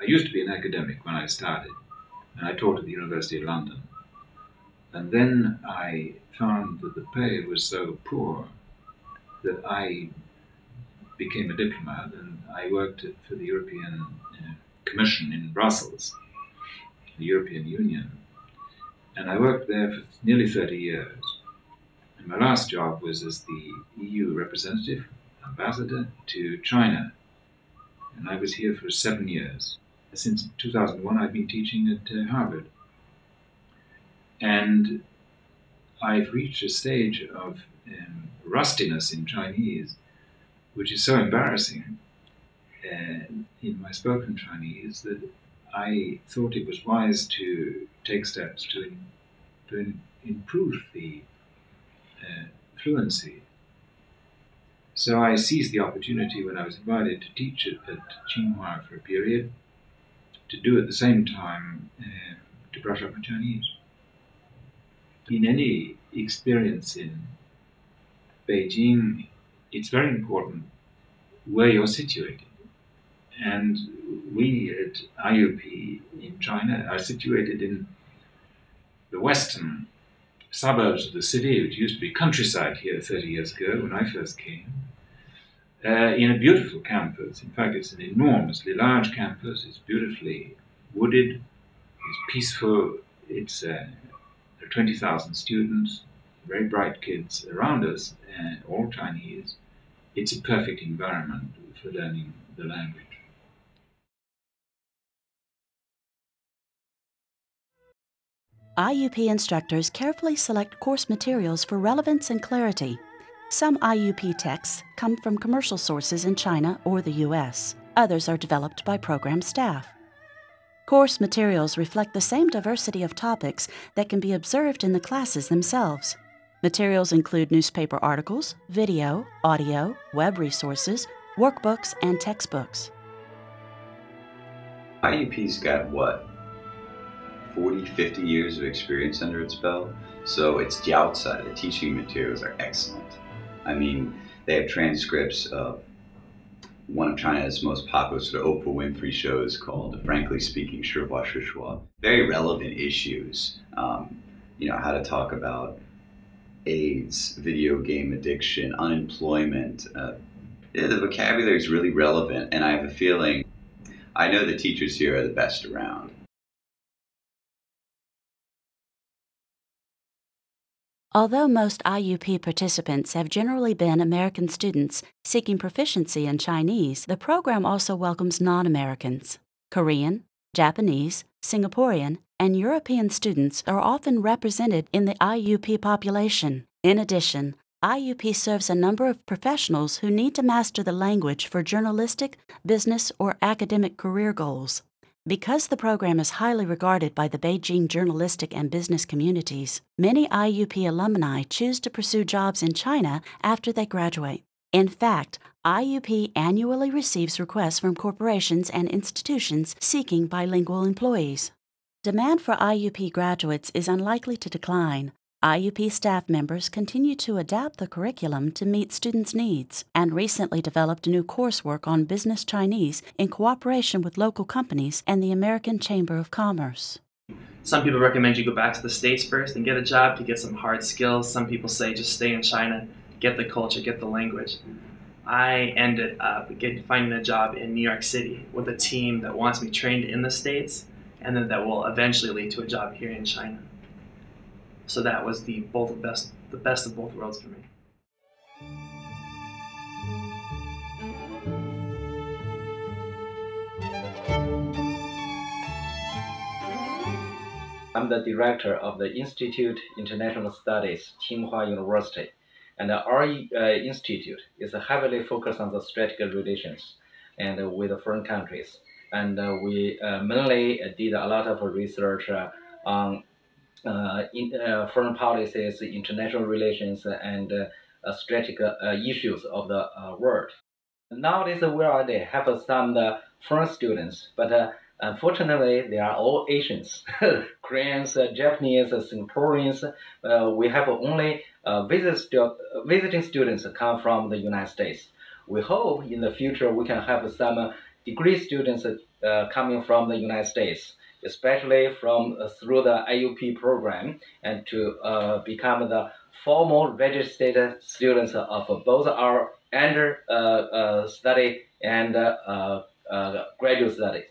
I used to be an academic when I started, and I taught at the University of London. And then I found that the pay was so poor that I became a diplomat, and I worked for the European Commission in Brussels, the European Union. And I worked there for nearly 30 years. And my last job was as the EU representative, ambassador to China. And I was here for 7 years. Since 2001, I've been teaching at Harvard. And I've reached a stage of rustiness in Chinese, which is so embarrassing in my spoken Chinese that I thought it was wise to take steps to improve the fluency. So I seized the opportunity when I was invited to teach at Tsinghua for a period, to do at the same time to brush up my Chinese. In any experience in Beijing, it's very important where you're situated. And we at IUP in China are situated in the western suburbs of the city, which used to be countryside here 30 years ago when I first came, in a beautiful campus. In fact, it's an enormously large campus. It's beautifully wooded. It's peaceful. There are 20,000 students, very bright kids around us, all Chinese. It's a perfect environment for learning the language. IUP instructors carefully select course materials for relevance and clarity. Some IUP texts come from commercial sources in China or the US. Others are developed by program staff. Course materials reflect the same diversity of topics that can be observed in the classes themselves. Materials include newspaper articles, video, audio, web resources, workbooks, and textbooks. IUP's got what? 40, 50 years of experience under its belt. So its jiao side, the teaching materials are excellent. I mean, they have transcripts of one of China's most popular sort of Oprah Winfrey shows called Frankly Speaking, 实话实说. Very relevant issues. How to talk about AIDS, video game addiction, unemployment. The vocabulary is really relevant, and I have a feeling, I know the teachers here are the best around. Although most IUP participants have generally been American students seeking proficiency in Chinese, the program also welcomes non-Americans. Korean, Japanese, Singaporean, and European students are often represented in the IUP population. In addition, IUP serves a number of professionals who need to master the language for journalistic, business, or academic career goals. Because the program is highly regarded by the Beijing journalistic and business communities, many IUP alumni choose to pursue jobs in China after they graduate. In fact, IUP annually receives requests from corporations and institutions seeking bilingual employees. Demand for IUP graduates is unlikely to decline. IUP staff members continue to adapt the curriculum to meet students' needs and recently developed new coursework on business Chinese in cooperation with local companies and the American Chamber of Commerce. Some people recommend you go back to the States first and get a job to get some hard skills. Some people say just stay in China, get the culture, get the language. I ended up finding a job in New York City with a team that wants me trained in the States and then that will eventually lead to a job here in China. So that was the best of both worlds for me. I'm the director of the Institute International Studies, Tsinghua University. And our institute is heavily focused on the strategic relations and with foreign countries. And we mainly did a lot of research on foreign policies, international relations, and strategic issues of the world. Nowadays, we already have some foreign students, but unfortunately, they are all Asians, Koreans, Japanese, Singaporeans. We have only visiting students come from the United States. We hope in the future we can have some degree students coming from the United States, especially from through the IUP program, and to become the formal registered students of both our under study and graduate study.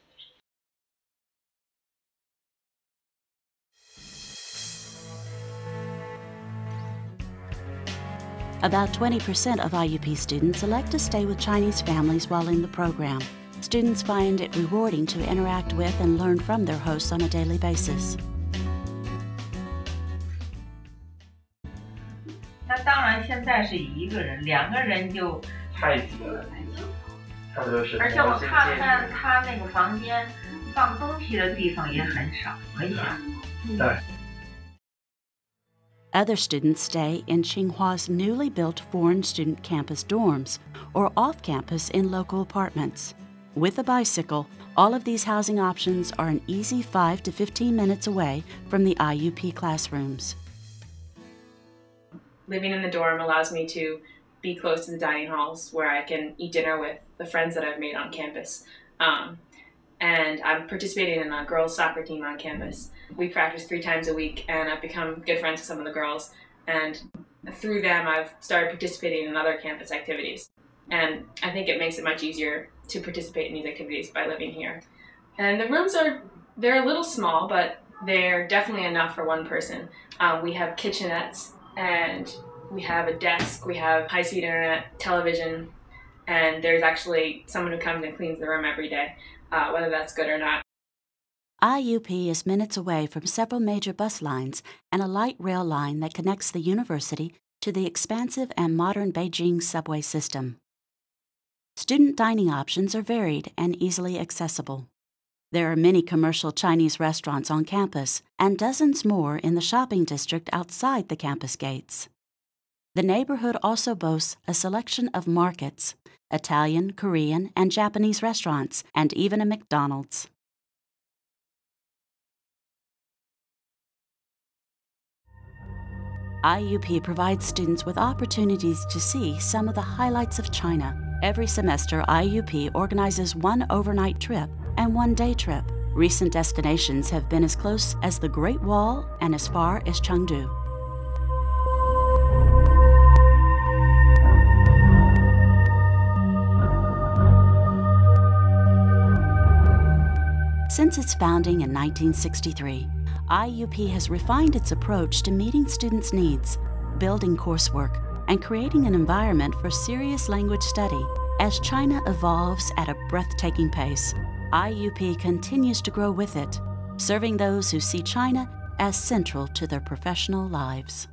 About 20% of IUP students elect to stay with Chinese families while in the program. Students find it rewarding to interact with and learn from their hosts on a daily basis. 那当然，现在是一个人、两个人就太挤了，差不多是。而且我看看他那个房间放东西的地方也很少，我一想。对。Other students stay in Tsinghua's newly built foreign student campus dorms or off campus in local apartments. With a bicycle, all of these housing options are an easy 5 to 15 minutes away from the IUP classrooms. Living in the dorm allows me to be close to the dining halls where I can eat dinner with the friends that I've made on campus. And I'm participating in a girls' soccer team on campus. We practice 3 times a week, and I've become good friends with some of the girls. And through them, I've started participating in other campus activities. And I think it makes it much easier to participate in these activities by living here. And the rooms they're a little small, but they're definitely enough for one person. We have kitchenettes, and we have a desk, we have high-speed internet, television, and there's actually someone who comes and cleans the room every day, whether that's good or not. IUP is minutes away from several major bus lines and a light rail line that connects the university to the expansive and modern Beijing subway system. Student dining options are varied and easily accessible. There are many commercial Chinese restaurants on campus and dozens more in the shopping district outside the campus gates. The neighborhood also boasts a selection of markets, Italian, Korean, and Japanese restaurants, and even a McDonald's. IUP provides students with opportunities to see some of the highlights of China. Every semester, IUP organizes one overnight trip and one day trip. Recent destinations have been as close as the Great Wall and as far as Chengdu. Since its founding in 1963, IUP has refined its approach to meeting students' needs, building coursework, and creating an environment for serious language study. As China evolves at a breathtaking pace, IUP continues to grow with it, serving those who see China as central to their professional lives.